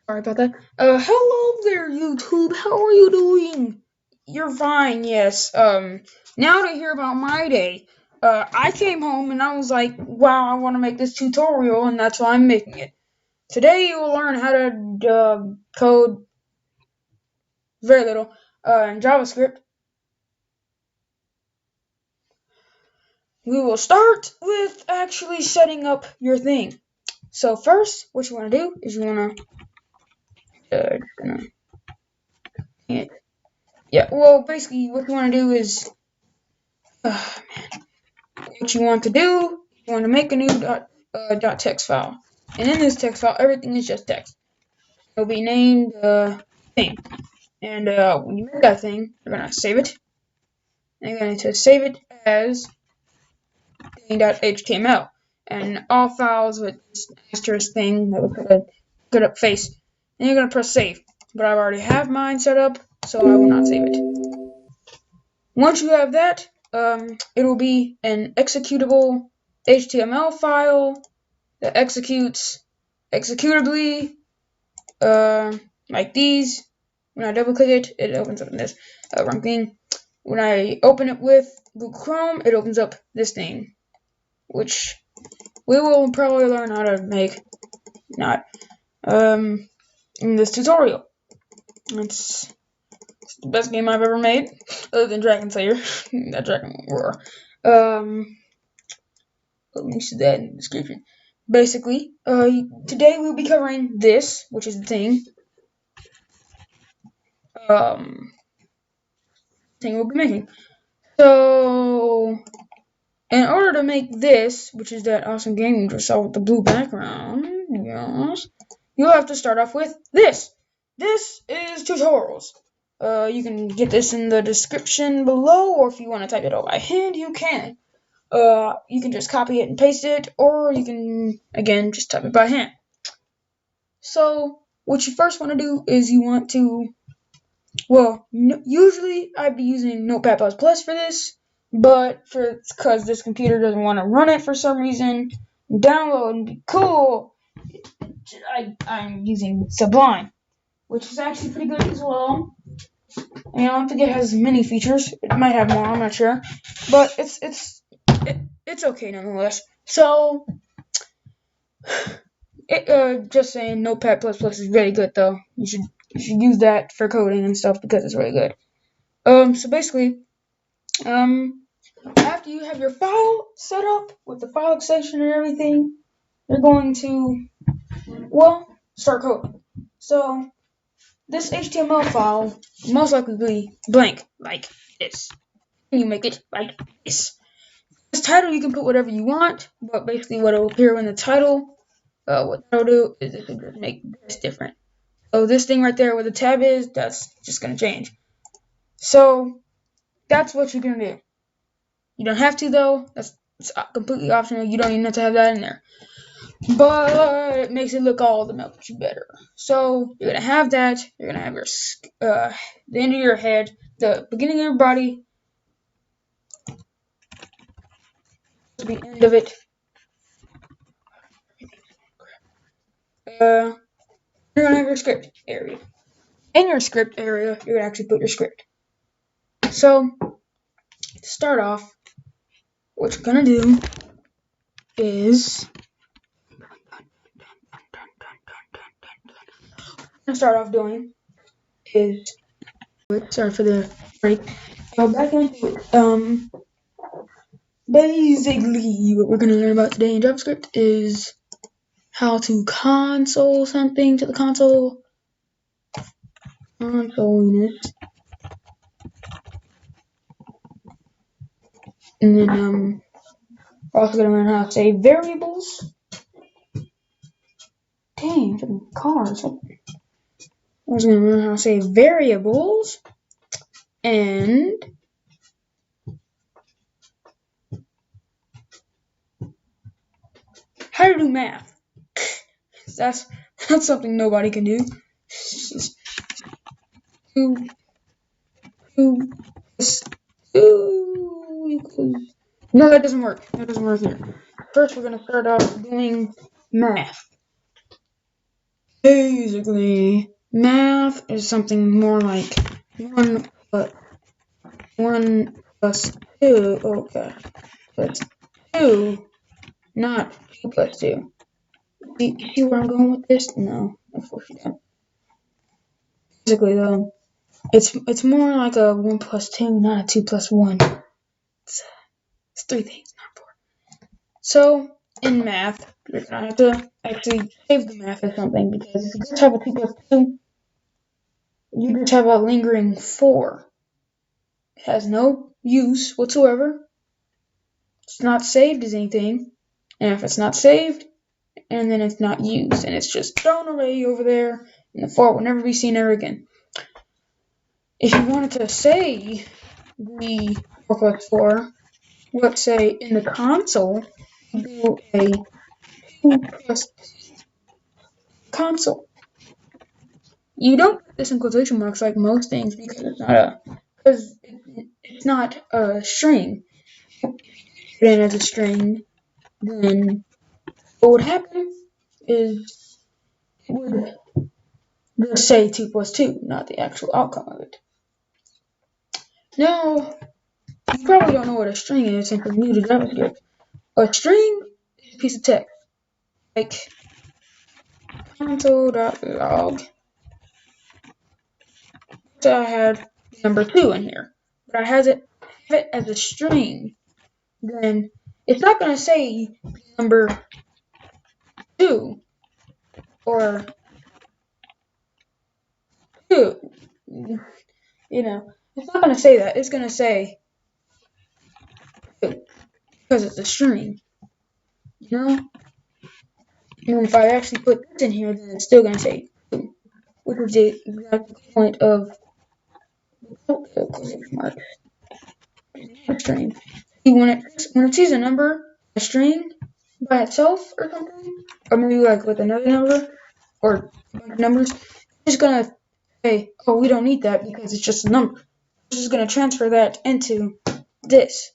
Sorry about that. Hello there, YouTube. How are you doing? You're fine, yes. Now to hear about my day. I came home and I was like, wow, I want to make this tutorial, and that's why I'm making it. Today you will learn how to code very little in JavaScript. We will start with actually setting up your thing. So first, what you want to do is you want to, yeah. Well, basically, what you want to do is, what you want to do, you want to make a new .text file, and in this text file, everything is just text. It'll be named thing, and when you make that thing, you're gonna save it, and you're going to save it as thing.html, and all files with this asterisk thing that will put a good up face, and you're gonna press save. But I already have mine set up, so I will not save it. Once you have that, it will be an executable HTML file that executes executably, like these. When I double click it, it opens up in this wrong thing. When I open it with Google Chrome, it opens up this thing, which we will probably learn how to make not in this tutorial. It's the best game I've ever made, other than Dragon Slayer. That Dragon Roar. Let me see that in the description. Basically, today we'll be covering this, which is the thing. Thing we'll be making. So, in order to make this, which is that awesome game you just saw with the blue background, yes, you'll have to start off with this. This is tutorials. You can get this in the description below, or if you want to type it out by hand, you can. You can just copy it and paste it, or you can, again, just type it by hand. So, what you first want to do is you want to, well, usually I'd be using Notepad++ for this, but because this computer doesn't want to run it for some reason, download and be cool, I'm using Sublime, which is actually pretty good as well. I don't think it has many features. It might have more, I'm not sure, but it's okay nonetheless. So, just saying, Notepad++ is really good though. You should use that for coding and stuff because it's really good. So basically, after you have your file set up with the file extension and everything, you're going to, well, start coding. So this HTML file will most likely be blank, like this. And you make it like this. This title, you can put whatever you want, but basically what will appear in the title, what that'll do is it will make this different. So this thing right there where the tab is, that's just going to change. So that's what you're going to do. You don't have to, though. It's completely optional. You don't even have to have that in there. But it makes it look all the much better. So you're going to have that. You're going to have your the end of your head, the beginning of your body, the end of it. You're going to have your script area. In your script area, you're going to actually put your script. So to start off, what you're going to do is doing is, sorry for the break. Back into it. Basically, what we're going to learn about today in JavaScript is how to console something to the console. Consoleness. And then we're also going to learn how to save variables. Dang, some cars. We're also going to learn how to save variables. And how to do math. That's something nobody can do. No, that doesn't work. That doesn't work here. First, we're going to start off doing math. Basically, math is something more like 1 plus 2. Okay, that's 2, not 2 plus 2. See where I'm going with this? No, of course you don't. Basically, though, it's more like a 1 plus 2, not a 2 plus 1. It's 3 things, not 4. So, in math, you're gonna have to actually save the math or something, because if you just have a 2 plus 2, you just have a lingering 4. It has no use whatsoever. It's not saved as anything. And if it's not saved, and then it's not used, and it's just thrown away over there, and the 4 will never be seen ever again. If you wanted to say the 4 plus 4, let's say in the console, do a 2 plus console. You don't put this in quotation marks like most things because it's not a string. If you put it in as a string, then what would happen is it would just say 2 plus 2, not the actual outcome of it. Now, you probably don't know what a string is since you're new to JavaScript. A string is a piece of text, like console.log. So I had number 2 in here, but I have it as a string. Then it's not going to say number 2 or 2. It's not going to say that. It's going to say 2 because it's a string. And if I actually put this in here, then it's still going to say 2, which is the exact point of the quotation mark. A string. See, when it sees a number, a string by itself or something, or maybe like with another number or a bunch of numbers, it's just gonna say, oh, we don't need that because it's just a number. It's just gonna transfer that into this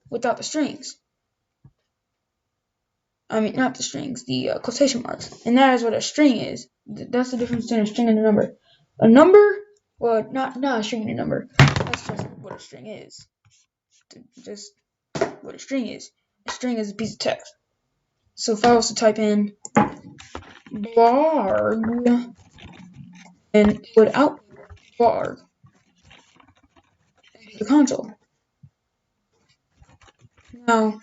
without the strings. I mean, not the strings, the quotation marks. And that is what a string is. That's the difference between a string and a number. A number, well, not a string and a number. That's just what a string is. Just what a string is. A string is a piece of text. So if I was to type in blarg, and it would output blarg into the console. Now,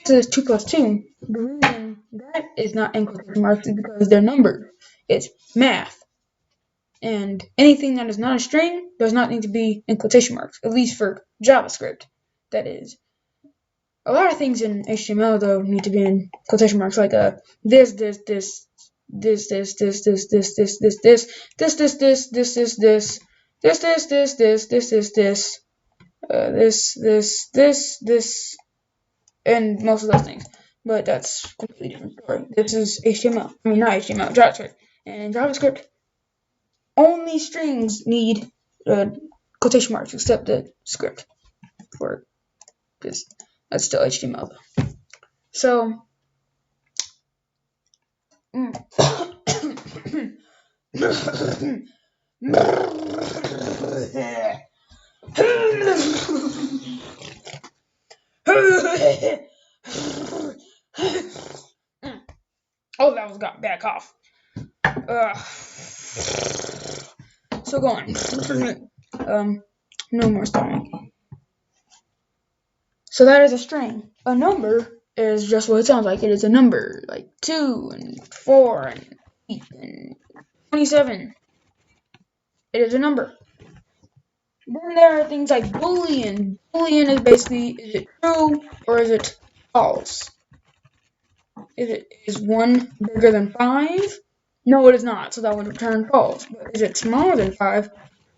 to this 2 plus 2, the reason that is not in quotation marks is because they're numbers. It's math. And anything that is not a string does not need to be in quotation marks, at least for JavaScript, that is. A lot of things in HTML, though, need to be in quotation marks, like this, and most of those things. But that's a completely different story. This is HTML. I mean, not HTML, JavaScript. And in JavaScript, only strings need quotation marks, except the script for this. That's still HTML. So, oh, that was got bad cough. So go on. No more stomach. So that is a string. A number is just what it sounds like. It is a number, like 2 and 4 and 8 and 27. It is a number. Then there are things like Boolean. Boolean is basically, is it true or is it false? Is 1 bigger than 5? No, it is not, so that would return false. But is it smaller than 5?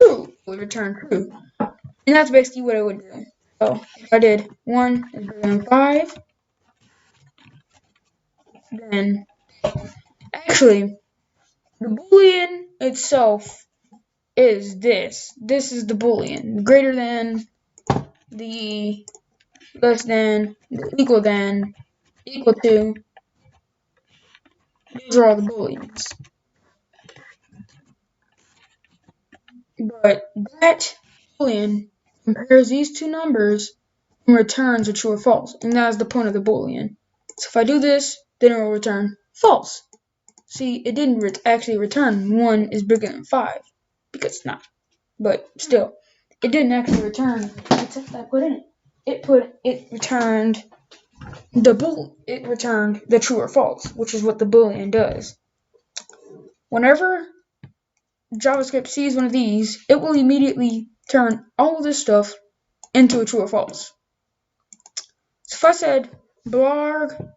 True, it would return true. And that's basically what it would do. So if I did 1 is bigger than 5, then actually the Boolean itself is this. This is the Boolean. Greater than, the less than, the equal than, equal to. Those are all the Booleans. But that Boolean compares these two numbers and returns a true or false. And that is the point of the Boolean. So if I do this, then it will return false. See, it didn't actually return 1 is bigger than 5. Because it's not. But still, it didn't actually return the text I put in it. It returned the true or false, which is what the Boolean does. Whenever JavaScript sees one of these, it will immediately turn all of this stuff into a true or false. So if I said blarg,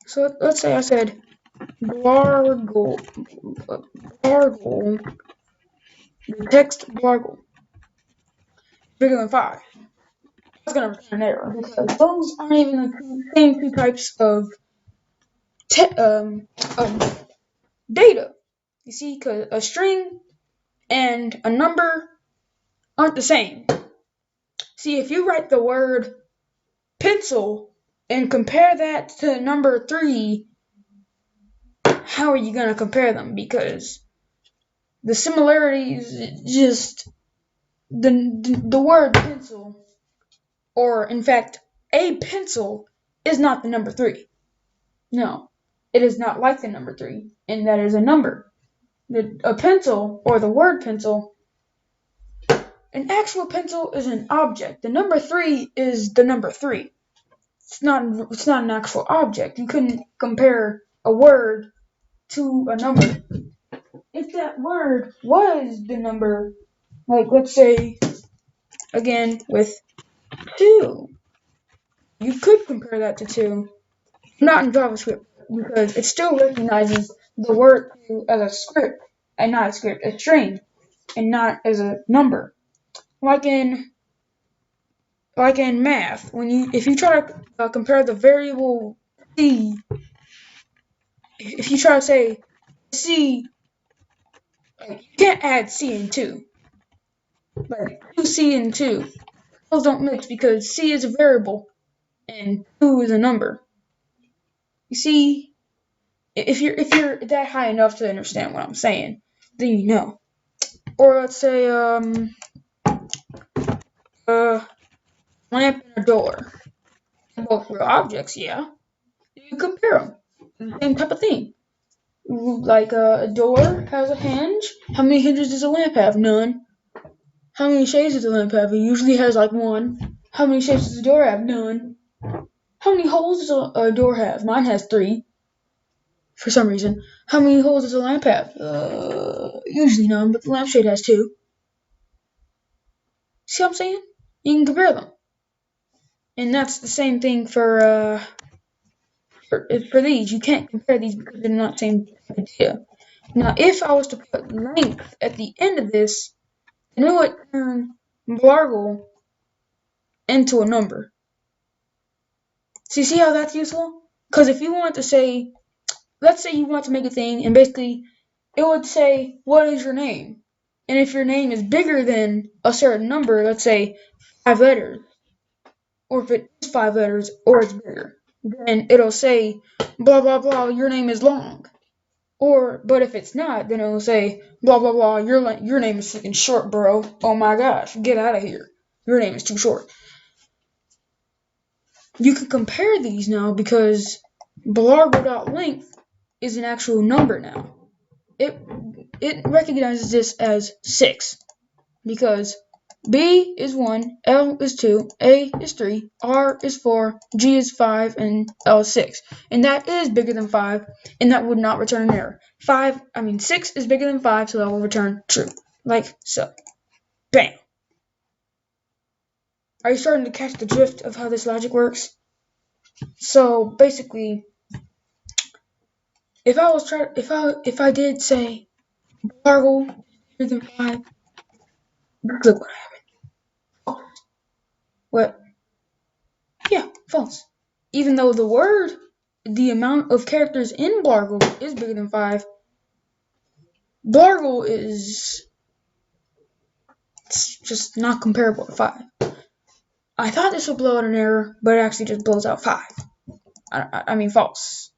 so let's say I said blargle, the text blargle, bigger than 5. That's going to return an error because those aren't even the same two types of data. You see, because a string and a number aren't the same. See, if you write the word pencil and compare that to number 3, how are you going to compare them? Because the similarities, just the word pencil, or in fact, a pencil is not the number 3. No, it is not like the number 3, and that is a number. A pencil, or the word pencil, an actual pencil is an object. The number 3 is the number 3. It's not an actual object. You couldn't compare a word to a number. If that word was the number, like let's say, again, with 2, you could compare that to 2. Not in JavaScript, because it still recognizes the word 2 as a script, and not a script, a string, and not as a number. Like in math, if you try to compare the variable c, if you try to say c, you can't add c and 2. Like 2c and 2, those don't mix because c is a variable and 2 is a number. You see, if you're that high enough to understand what I'm saying, then you know. Or let's say lamp and a door. They're both real objects, yeah. You compare them. The same type of thing. Like a door has a hinge. How many hinges does a lamp have? None. How many shades does a lamp have? It usually has like 1. How many shades does a door have? None. How many holes does a door have? Mine has 3. For some reason. How many holes does a lamp have? Usually none, but the lampshade has 2. See what I'm saying? You can compare them. And that's the same thing for these. You can't compare these because they're not the same idea. Now, if I was to put length at the end of this, then it would turn blargle into a number. So you see how that's useful? Because if you want to say, let's say you want to make a thing, and basically it would say, what is your name? And if your name is bigger than a certain number, let's say 5 letters, or if it is 5 letters, or it's bigger, then it'll say, blah, blah, blah, your name is long. But if it's not, then it'll say, blah, blah, blah, your name is freaking short, bro. Oh my gosh, get out of here. Your name is too short. You can compare these now because blargle.length is an actual number now. It recognizes this as 6 because B is 1, L is 2, A is 3, R is 4, G is 5, and L is 6. And that is bigger than 5, and that would not return an error. 6 is bigger than 5, so that will return true. Like so. Bam. Are you starting to catch the drift of how this logic works? So basically, if I did say blargle bigger than 5, look what happened. What? Yeah, false. Even though the amount of characters in blargle is bigger than 5, blargle is just not comparable to 5. I thought this would blow out an error, but it actually just blows out 5. I mean false.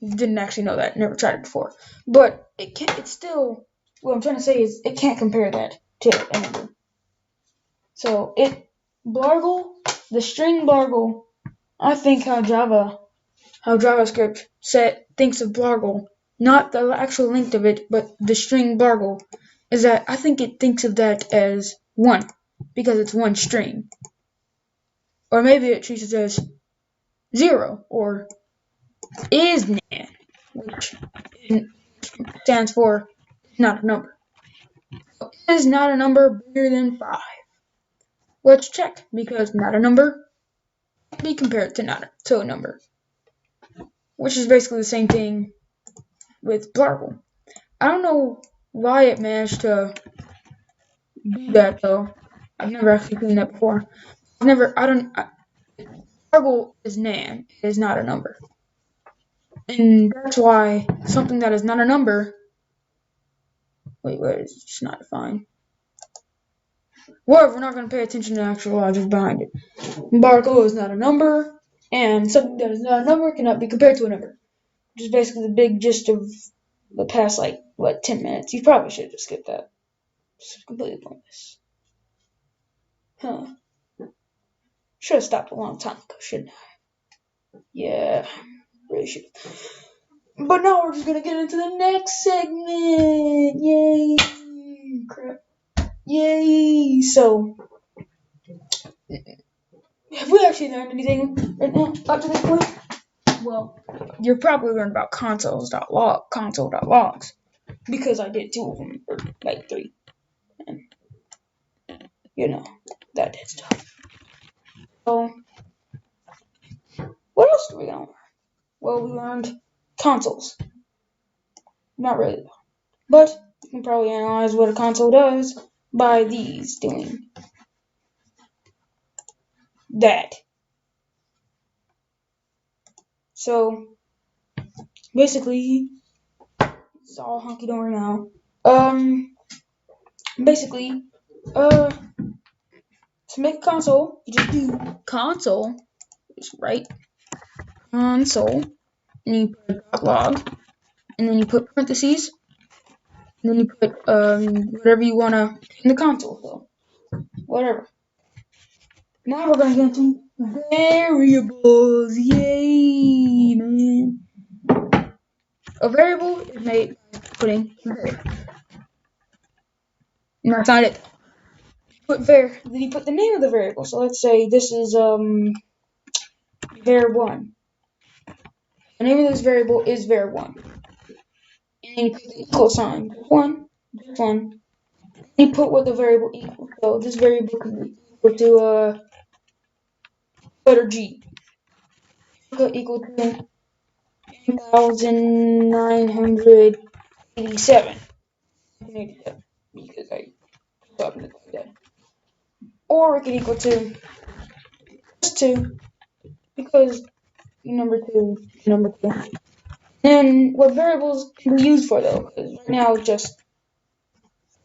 Didn't actually know that. Never tried it before. But it's still, what I'm trying to say is it can't compare that. to a number. So blargle, the string blargle, I think how JavaScript thinks of blargle, not the actual length of it, but the string blargle, is that I think it thinks of that as 1, because it's one string. Or maybe it treats it as 0, or isnan, which stands for not a number. So is not a number bigger than 5? Let's check, because not a number can be compared to a number, which is basically the same thing with blargle. I don't know why it managed to do that though. I've never actually seen that before. Blargle is nan. It is not a number. And that's why something that is not a number, where is it? It's not defined. Whatever, we're not going to pay attention to the actual logic behind it. Blargle is not a number, and something that is not a number cannot be compared to a number. Which is basically the big gist of the past, 10 minutes. You probably should have just skipped that. It's completely pointless. Huh. Should have stopped a long time ago, shouldn't I? Yeah, really should. But now we're just going to get into the next segment. Yay. Crap. Yay. So, have we actually learned anything right now up to this point? Well, you're probably learning about console.logs, because I did 2 of them, or 3. And, that stuff. So, what else did we learn? Well, we learned consoles. Not really, but you can probably analyze what a console does by these doing that. So, basically, it's all hunky-dory now. Basically, to make a console, you just do console, just write console, and you put a .log, and then you put parentheses, and then you put whatever you want to in the console, so whatever. Now we're going to get into variables. Yay, man. A variable is made by putting var. And that's not it. Put var, then you put the name of the variable. So let's say this is var1. The name of this variable is var1. And then you put the equal sign. Just one. And you put what the variable equals. So this variable can be equal to letter G. Equal to 10,987. Because I thought it like that. Or it can equal to just 2, because number 2. And what variables can be used for though? Because right now it's just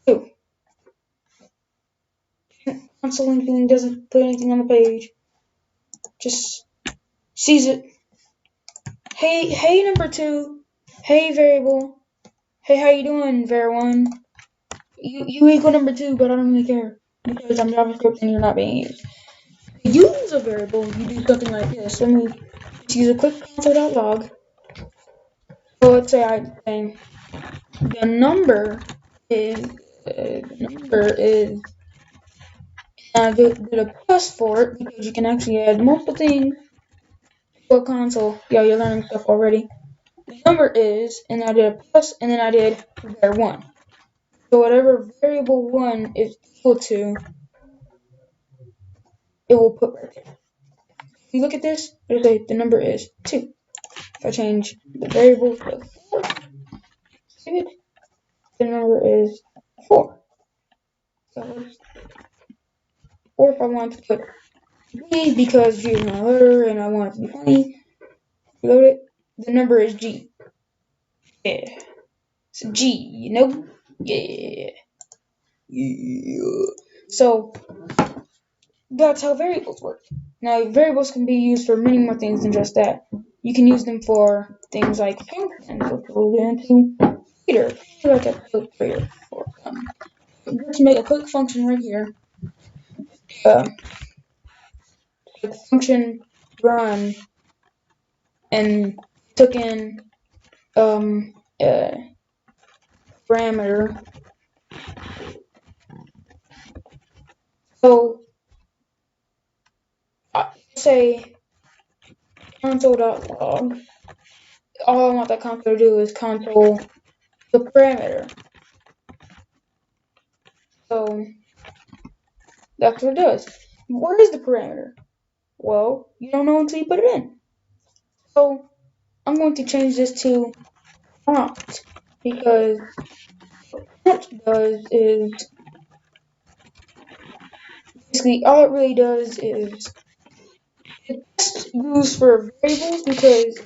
2. Console anything, doesn't put anything on the page. Just sees it. Hey number 2. Hey variable. Hey, how you doing, var1? You equal number 2, but I don't really care, because I'm JavaScript and you're not being used. To use a variable, you do something like this. Let me just use a quick console.log. So let's say I say the number is I did a plus for it, because you can actually add multiple things to a console. Yeah, you're learning stuff already. The number is, and I did a plus, and then I did var1. So whatever variable 1 is equal to, it will put right there. If you look at this, it'll say the number is 2. If I change the variable to 4, save it, the number is 4. So, or if I want to put G, because G is my letter and I want it to be funny, reload it, the number is G. Yeah. So G, Yeah. So, that's how variables work. Now, variables can be used for many more things than just that. You can use them for things like functions, which we'll get into later. Like episode 3 or 4. just make a quick function right here. The function run and took in parameter. So say console.log. All I want that console to do is console the parameter. So that's what it does. What is the parameter? Well, you don't know until you put it in. So I'm going to change this to prompt because what prompt does is basically all it really does is it's used for variables because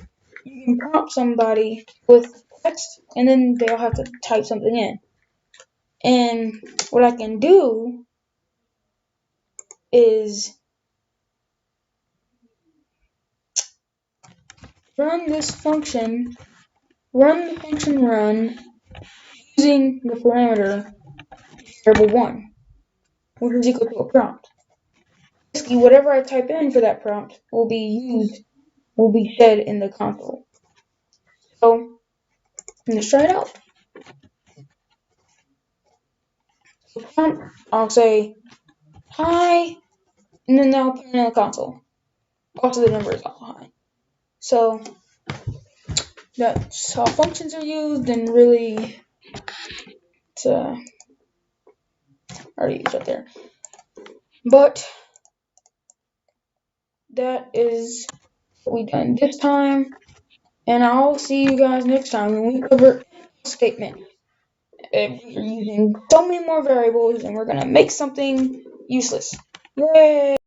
you can prompt somebody with text and then they'll have to type something in. And what I can do is run the function run using the parameter variable 1, which is equal to a prompt. Basically, whatever I type in for that prompt will be shed in the console. So let's try it out. So prompt, I'll say hi, and then I'll put it in the console. Also, the number is also high. So that's how functions are used, and really, it's already used right there. But that is what we done this time, and I'll see you guys next time when we cover statement. We're using so many more variables, and we're gonna make something useless. Yay!